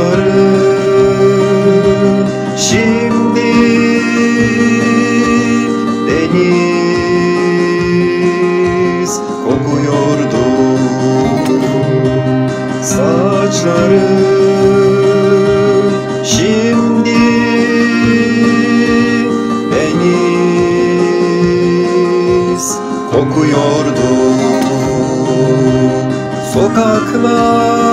saçların şimdi deniz kokuyordu. Saçların şimdi deniz kokuyordu. Sokaklar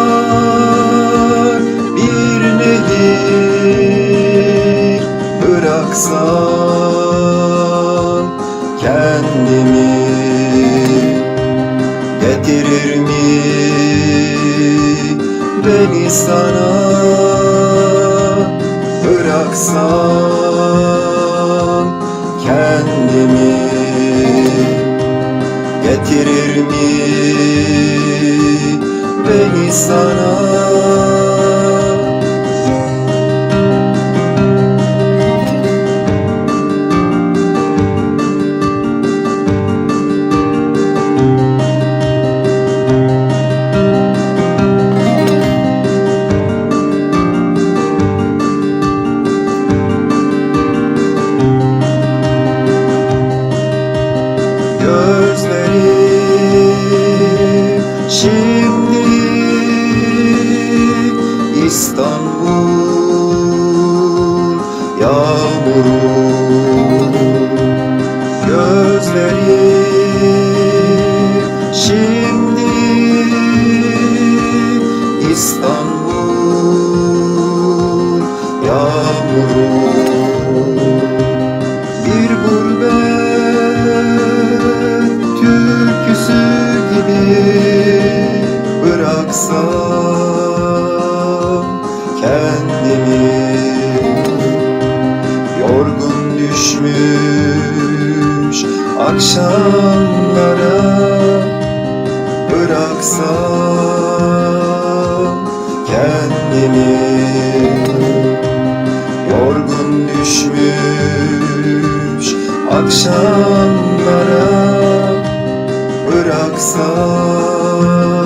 bir nehir, bıraksam kendimi getirir mi beni sana? Bıraksam kendimi getirir mi beni sana? Gözlerim şimdi İstanbul yağmuru. Gözlerim şimdi İstanbul yağmuru. Bir gurbet türküsü gibi bıraksam kendimi, yorgun düşmüş akşamlara bıraksam kendimi, yorgun düşmüş akşamlara bıraksam